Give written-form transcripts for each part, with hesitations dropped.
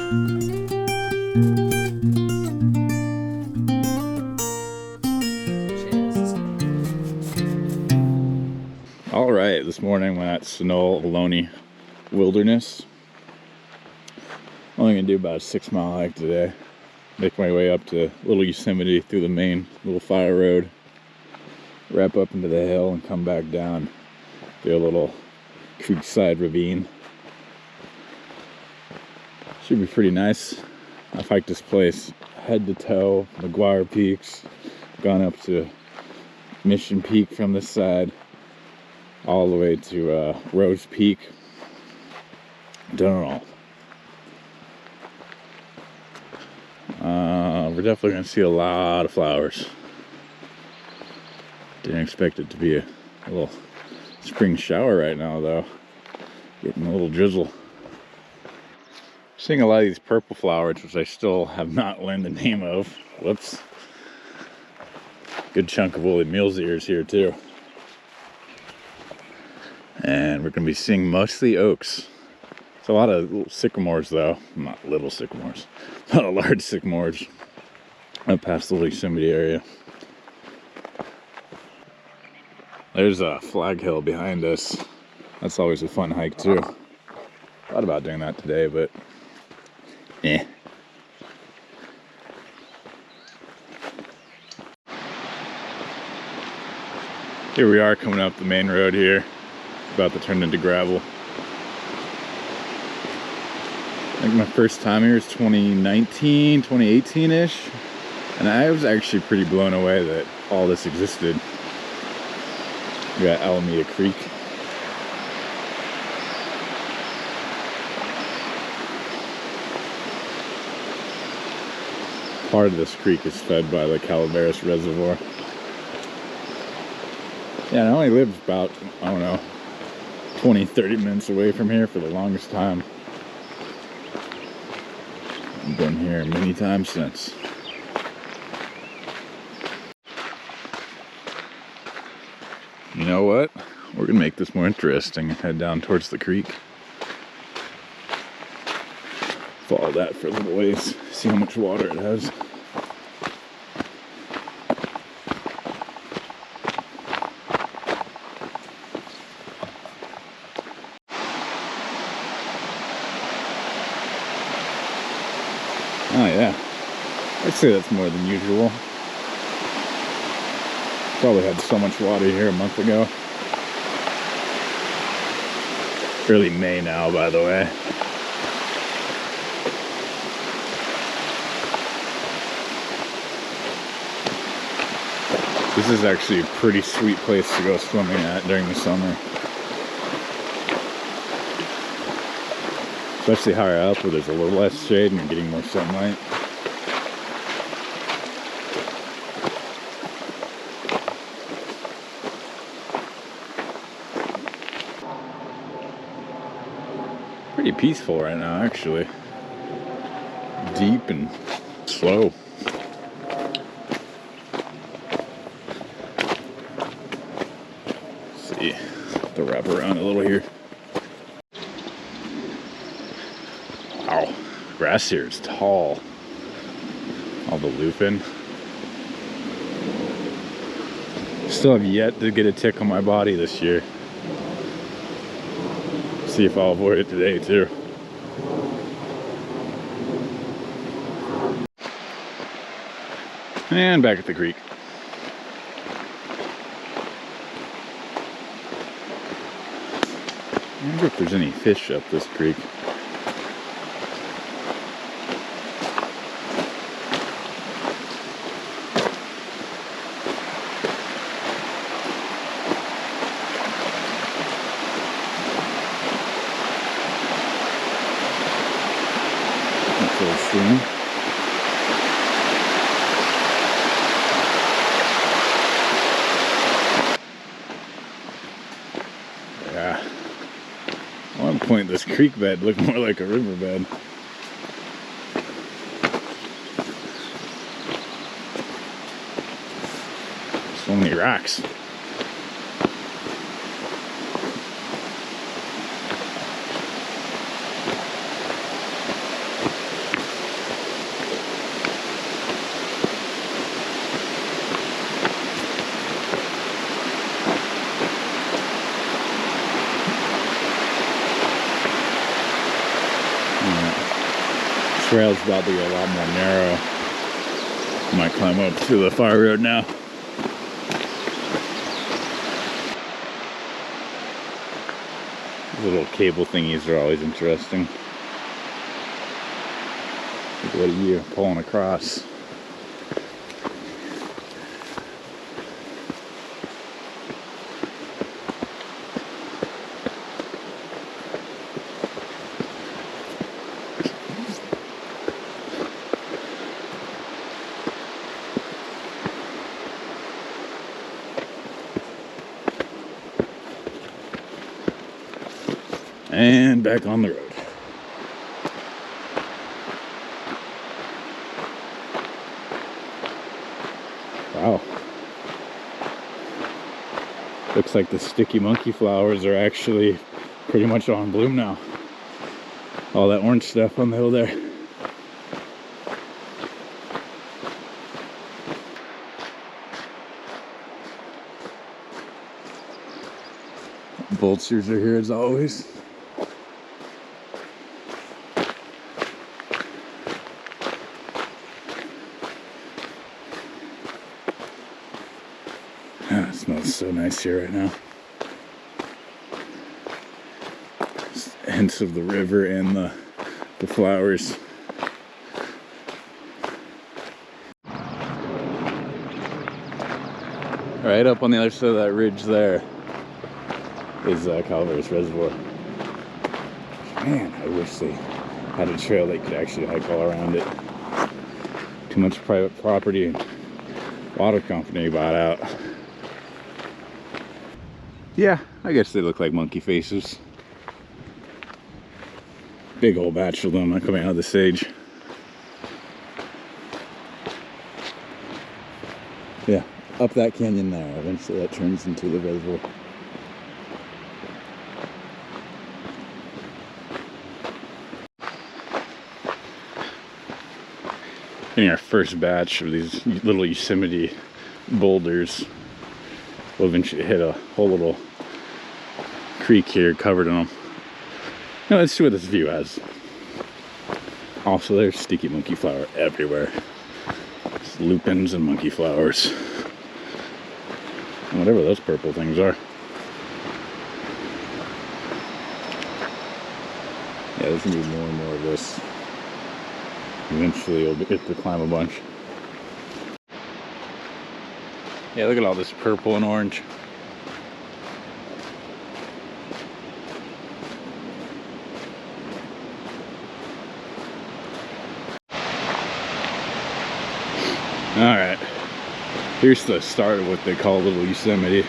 All right, this morning we're at Sunol Ohlone Wilderness. Only gonna do about a 6-mile hike today. Make my way up to Little Yosemite through the main little fire road, wrap up into the hill and come back down through a little creekside ravine. Should be pretty nice. I've hiked this place head to toe, McGuire Peaks, gone up to Mission Peak from this side, all the way to Rose Peak. Done it all. We're definitely going to see a lot of flowers. Didn't expect it to be a little spring shower right now, though. Getting a little drizzle. Seeing a lot of these purple flowers, which I still have not learned the name of. Whoops. Good chunk of woolly mule's ears here, too. And we're going to be seeing mostly oaks. It's a lot of little sycamores, though. Not little sycamores. A lot of large sycamores up past the Yosemite area. There's a flag hill behind us. That's always a fun hike, too. Thought about doing that today, but eh. Here we are coming up the main road here. About to turn into gravel. I think my first time here is 2019, 2018-ish. And I was actually pretty blown away that all this existed. We got Alameda Creek. Part of this creek is fed by the Calaveras Reservoir. Yeah, I only lived about, I don't know, 20-30 minutes away from here for the longest time. I've been here many times since. You know what? We're gonna make this more interesting and head down towards the creek. Follow that for a little ways, see how much water it has. Oh yeah, I'd say that's more than usual. Probably had so much water here a month ago. Early May now, by the way. This is actually a pretty sweet place to go swimming at during the summer. Especially higher up where there's a little less shade and you're getting more sunlight. Pretty peaceful right now, actually. Deep and slow. Let's see, to wrap around a little here. Wow, grass here is tall. All the lupin. Still have yet to get a tick on my body this year. See if I'll avoid it today too. And back at the creek. I wonder if there's any fish up this creek. Stream. Yeah. At one point this creek bed looked more like a riverbed. So many rocks. trail's about to get a lot more narrow. Might climb up to the fire road now. These little cable thingies are always interesting. What are you pulling across? And back on the road. Wow. Looks like the sticky monkey flowers are actually pretty much on bloom now. All that orange stuff on the hill there. Vultures are here as always. It smells so nice here right now. Hints of the river and the flowers. Right up on the other side of that ridge there is Calaveras Reservoir. Man, I wish they had a trail they could actually hike all around it. Too much private property and water company bought out. Yeah, I guess they look like monkey faces. Big old batch of them coming out of the sage. Yeah, up that canyon there. Eventually that turns into the reservoir. Getting our first batch of these little Yosemite boulders. We'll eventually hit a whole little creek here covered in them. Now let's see what this view has. Also, there's sticky monkey flower everywhere. It's lupins and monkey flowers. And whatever those purple things are. Yeah, there's gonna be more and more of this. Eventually you'll get to climb a bunch. Yeah, look at all this purple and orange. Alright, here's the start of what they call Little Yosemite.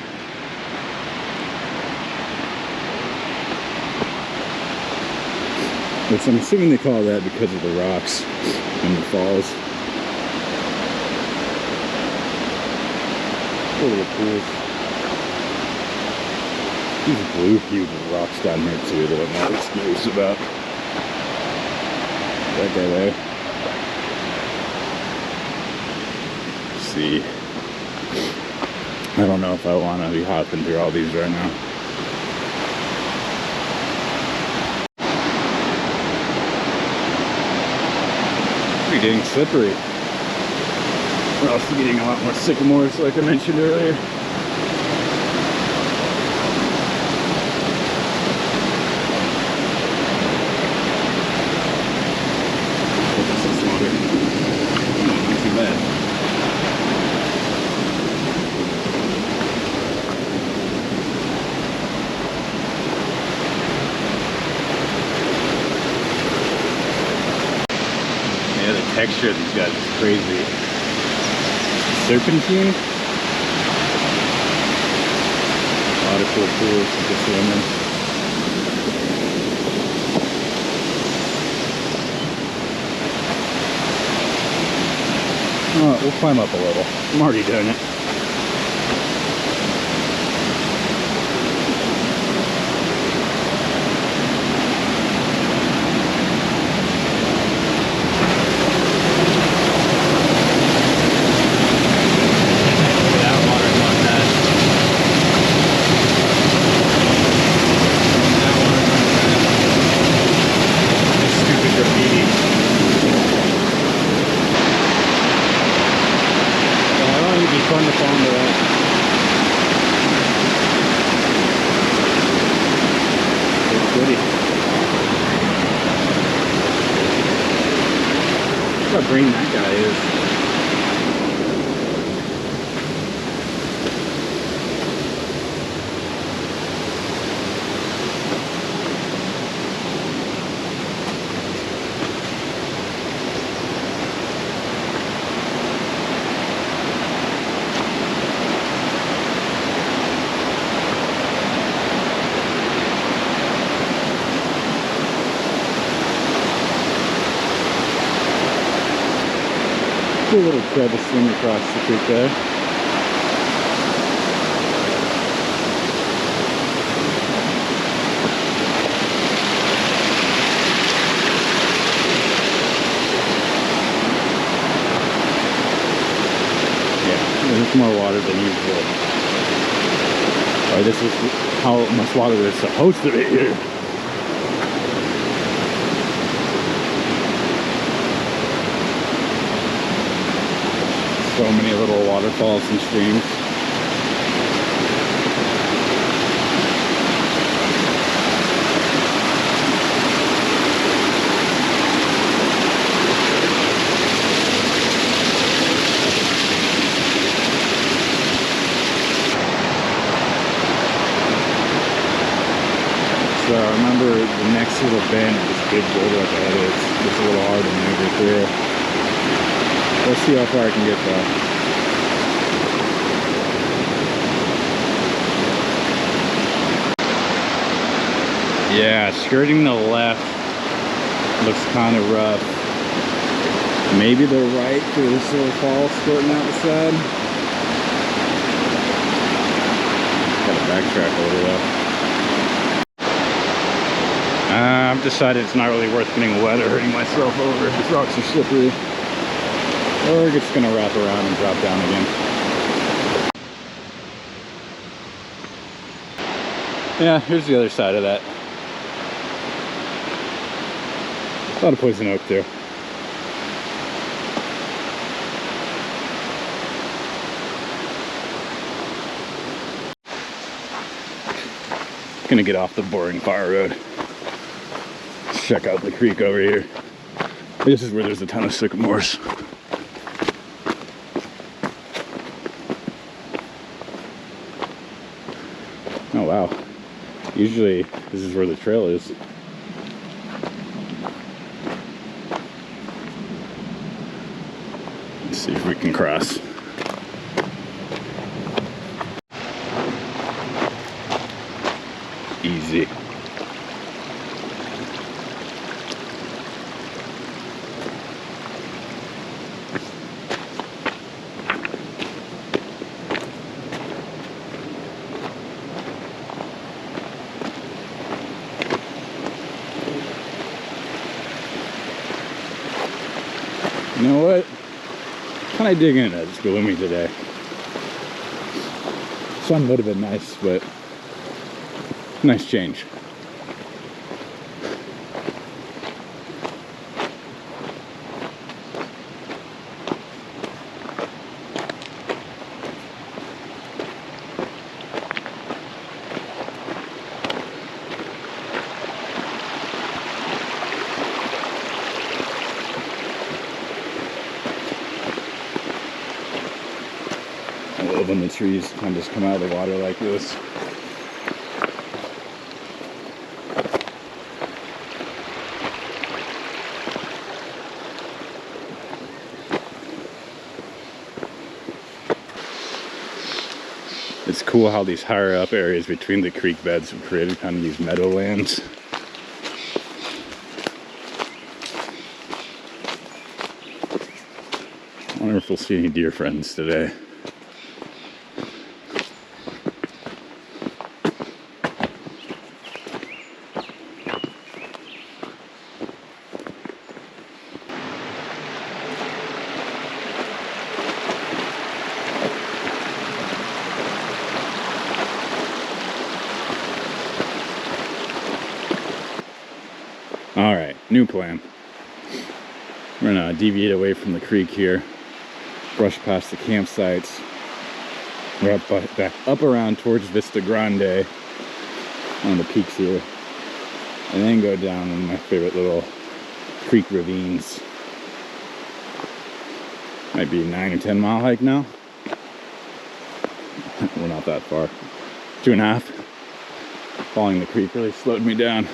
Which I'm assuming they call that because of the rocks and the falls. Little pools. These blue huge rocks down here too that I'm always curious about. That guy there. Let's see. I don't know if I want to be hopping through all these right now. We're getting slippery. We're also getting a lot more sycamores like I mentioned earlier. This is water. Not too bad. Yeah, the texture of these guys is crazy. Serpentine. A lot of cool pools to swim in. Alright, we'll climb up a little. I'm already doing it. how green that guy is. Cool little crevice swing across the creek there. Yeah, there's more water than usual. Or this is how much water there's supposed to be here. So many little waterfalls and streams. So I remember the next little bend, this big boulder up ahead, it's a little hard to maneuver through. Let's see how far I can get though. Yeah, skirting the left looks kind of rough. Maybe the right through this little fall squirting out the side. Gotta backtrack a little though. I've decided it's not really worth getting wet or hurting myself over. These rocks are slippery. Or we're just gonna wrap around and drop down again. Yeah, here's the other side of that. A lot of poison oak too. Gonna get off the boring fire road. Let's check out the creek over here. This is where there's a ton of sycamores. Oh wow, usually this is where the trail is. Let's see if we can cross. Easy. You know what? Kind of digging it. It's gloomy today. Sun would have been nice, but nice change. I love when the trees kind of just come out of the water like this. It's cool how these higher up areas between the creek beds have created kind of these meadowlands. I wonder if we'll see any deer friends today. Alright, new plan. We're gonna deviate away from the creek here, brush past the campsites. We're back up around towards Vista Grande on the peaks here, and then go down in my favorite little creek ravines. Might be a 9 or 10 mile hike now. We're not that far. 2.5. Following the creek really slowed me down.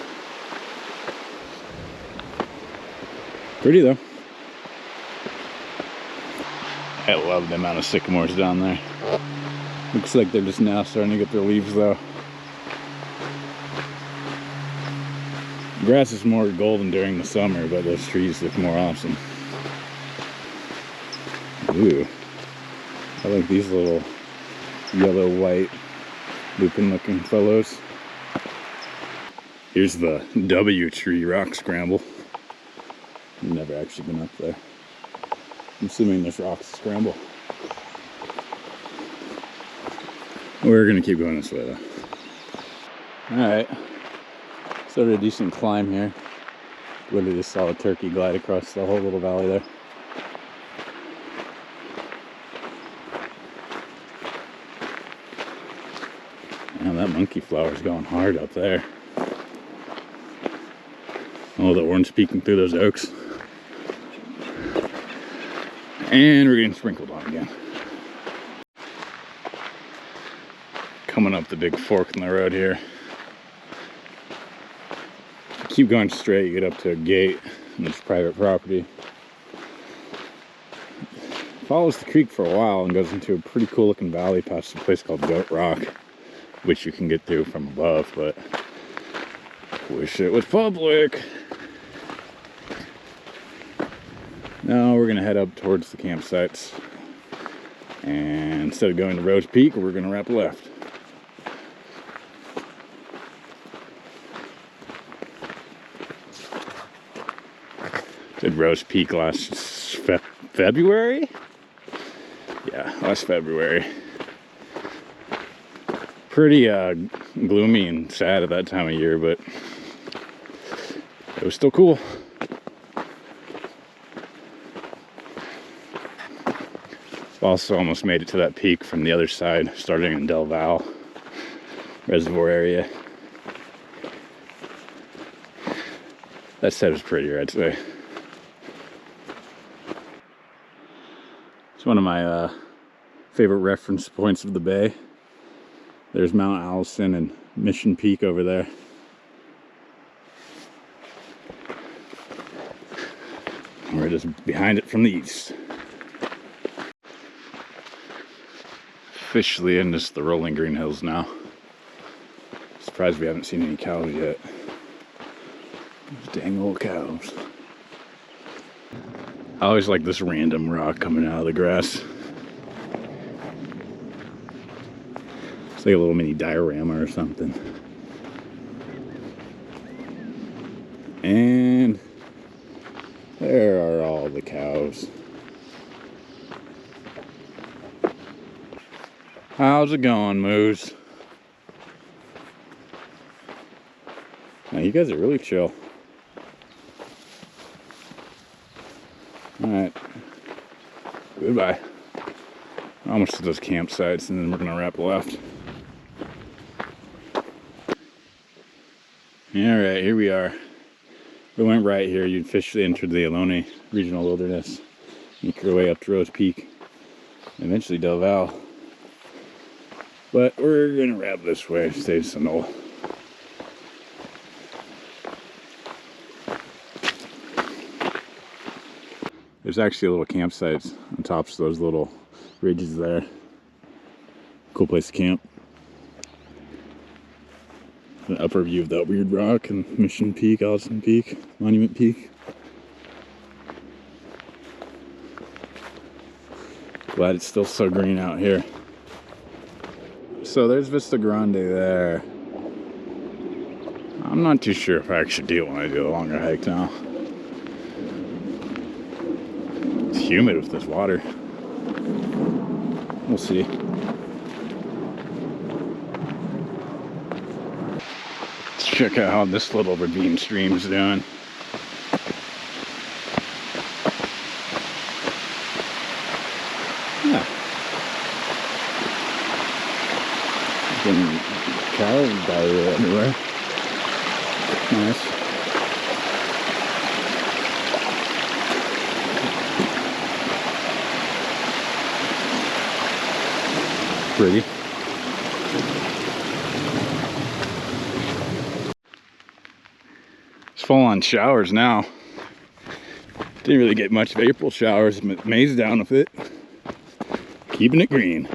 Pretty though. I love the amount of sycamores down there. Looks like they're just now starting to get their leaves though. The grass is more golden during the summer, but those trees look more awesome. Ooh, I like these little yellow, white, lupin looking fellows. Here's the W tree rock scramble. I've never actually been up there. I'm assuming there's rocks to scramble. We're gonna keep going this way though. Alright, started a decent climb here. Literally just saw a turkey glide across the whole little valley there. Man, that monkey flower's going hard up there. Oh, the orange peeking through those oaks. And we're getting sprinkled on again. Coming up the big fork in the road here. Keep going straight, you get up to a gate, and it's private property. Follows the creek for a while and goes into a pretty cool looking valley past a place called Goat Rock, which you can get through from above, but wish it was public. Now we're gonna head up towards the campsites, and instead of going to Rose Peak, we're gonna wrap left. Did Rose Peak last February? Yeah, last February. Pretty gloomy and sad at that time of year, but it was still cool. Also almost made it to that peak from the other side, starting in Del Val Reservoir area. That side was prettier, I'd say. It's one of my favorite reference points of the bay. There's Mount Allison and Mission Peak over there. We're just behind it from the east. Officially into the rolling green hills now. Surprised we haven't seen any cows yet. Those dang old cows. I always like this random rock coming out of the grass. It's like a little mini diorama or something. And there are all the cows. How's it going, Moose? Now, you guys are really chill. Alright. Goodbye. Almost to those campsites, and then we're gonna wrap left. Alright, here we are. We went right here. You officially entered the Ohlone Regional Wilderness. Make your way up to Rose Peak. Eventually Del Val. But we're gonna wrap this way, stay Sunol. There's actually little campsites on tops of those little ridges there. Cool place to camp. An upper view of that weird rock and Mission Peak, Allison Peak, Monument Peak. Glad it's still so green out here. So there's Vista Grande there. I'm not too sure if I actually do want to do a longer hike now. It's humid with this water. We'll see. Let's check out how this little ravine stream's doing. Yeah. Getting cow diarrhea everywhere. Nice. pretty. It's full on showers now. Didn't really get much of April showers, but May's down with it. Keeping it green.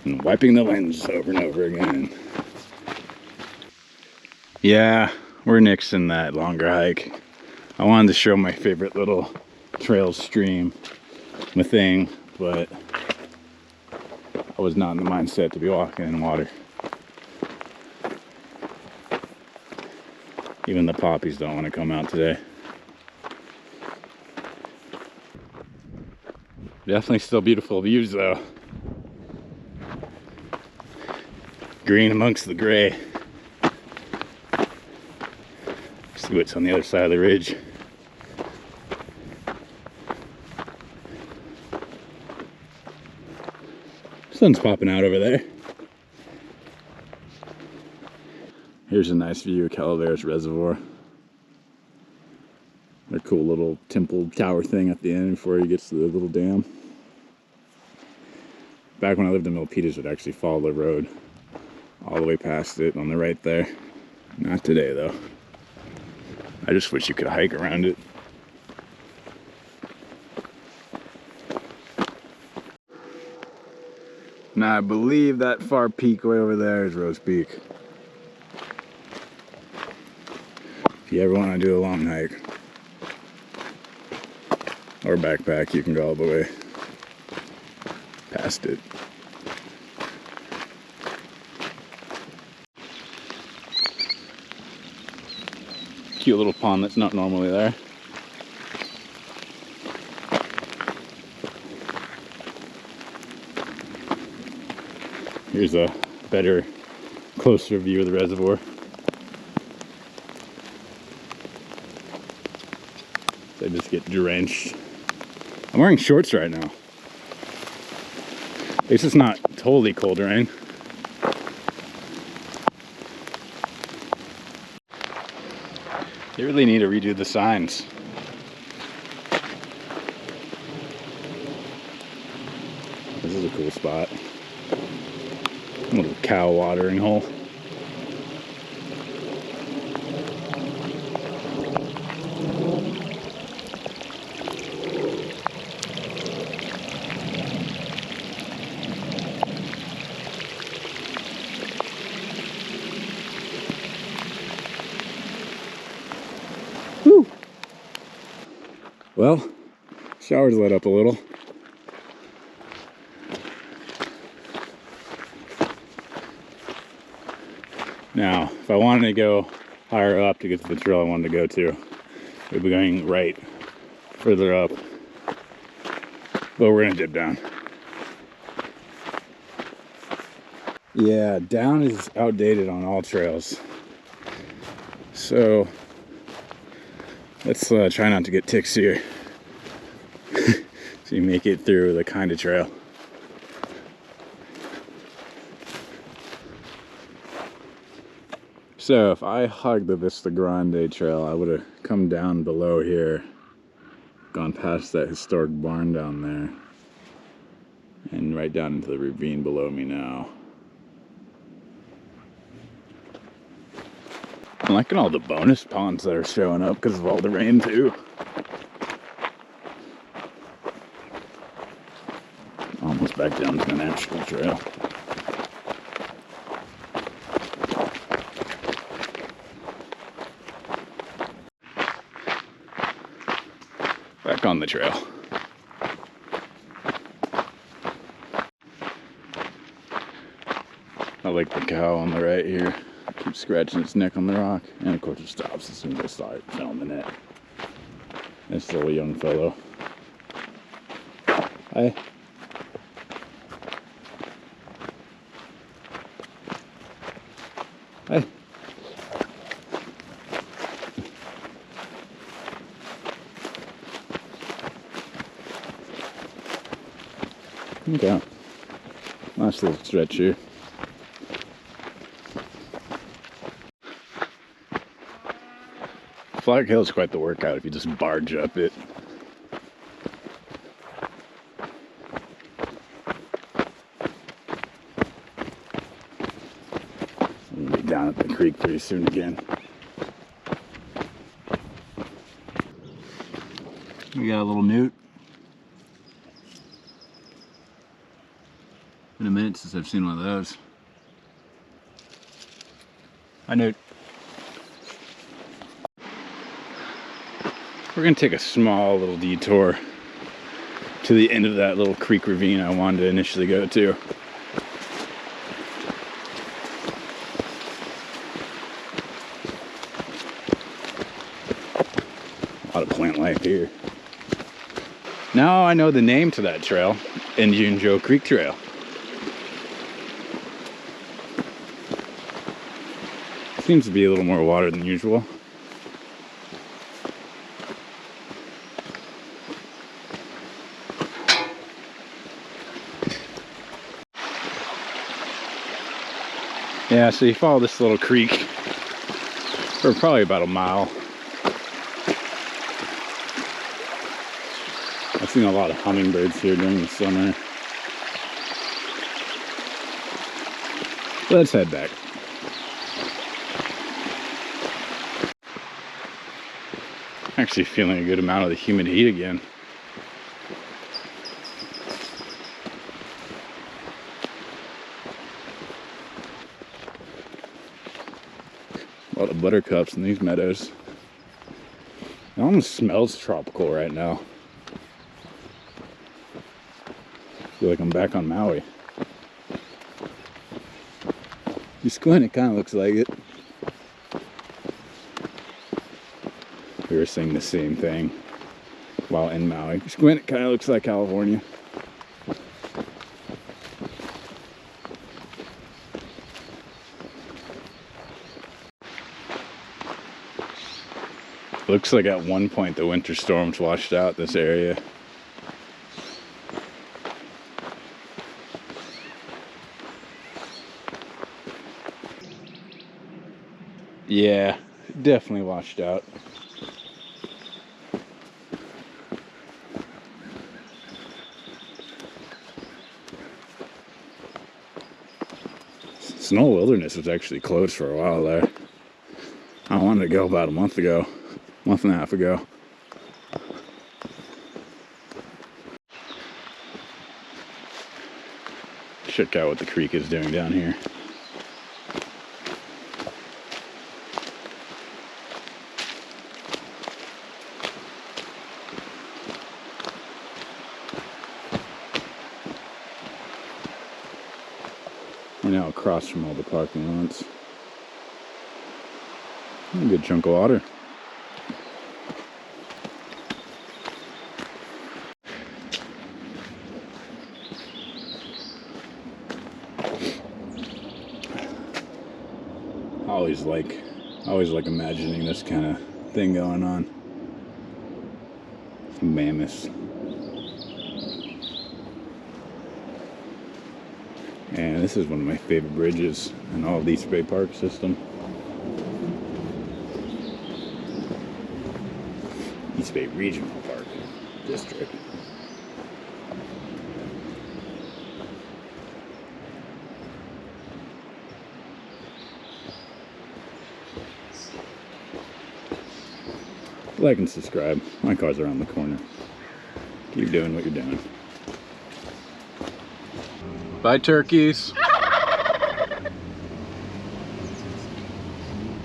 And wiping the lens over and over again. Yeah, we're nixing that longer hike. I wanted to show my favorite little trail stream, my thing, but I was not in the mindset to be walking in water. Even the poppies don't want to come out today. Definitely still beautiful views though. Green amongst the gray. See what's on the other side of the ridge. Sun's popping out over there. Here's a nice view of Calaveras Reservoir. A cool little temple tower thing at the end before he gets to the little dam. Back when I lived in Milpitas, would actually follow the road all the way past it on the right there. Not today though. I just wish you could hike around it. Now I believe that far peak way over there is Rose Peak. If you ever want to do a long hike or backpack, you can go all the way past it. Cute little pond that's not normally there. Here's a better, closer view of the reservoir. They just get drenched. I'm wearing shorts right now. At least it's not totally cold rain. They really need to redo the signs. This is a cool spot. A little cow watering hole. Whew. Well, showers let up a little. Now, if I wanted to go higher up to get to the trail I wanted to go to, we'd be going right further up. But we're gonna dip down. Yeah, down is outdated on all trails. So let's try not to get ticks here. So you make it through the kind of trail. So if I hugged the Vista Grande trail, I would have come down below here, gone past that historic barn down there, and right down into the ravine below me now. I'm liking all the bonus ponds that are showing up because of all the rain too. Almost back down to an actual trail. Back on the trail. I like the cow on the right here. Keeps scratching its neck on the rock. And of course it stops as soon as I start filming it. This little young fellow. Hi. Hi. Okay. Nice little stretch here. Flag Hill is quite the workout if you just barge up it. We'll be down at the creek pretty soon again. We got a little newt. Been a minute since I've seen one of those. Hi, newt. We're gonna take a small little detour to the end of that little creek ravine I wanted to initially go to. A lot of plant life here. Now I know the name to that trail, Indian Joe Creek Trail. Seems to be a little more water than usual. Yeah, so you follow this little creek for probably about a mile. I've seen a lot of hummingbirds here during the summer. Let's head back. Actually feeling a good amount of the humid heat again. A lot of buttercups in these meadows. It almost smells tropical right now. I feel like I'm back on Maui. You squint, it kind of looks like it. We were saying the same thing while in Maui. You squint, it kind of looks like California. Looks like at one point the winter storms washed out this area. Yeah, definitely washed out. Sunol Wilderness was actually closed for a while there. I wanted to go about a month and a half ago. Check out what the creek is doing down here. We're now across from all the parking lots. A good chunk of water. I always like imagining this kind of thing going on. Some mammoths. And this is one of my favorite bridges in all of the East Bay Park system. East Bay Regional Park District. Like and subscribe. My car's around the corner. Keep doing what you're doing. Bye, turkeys.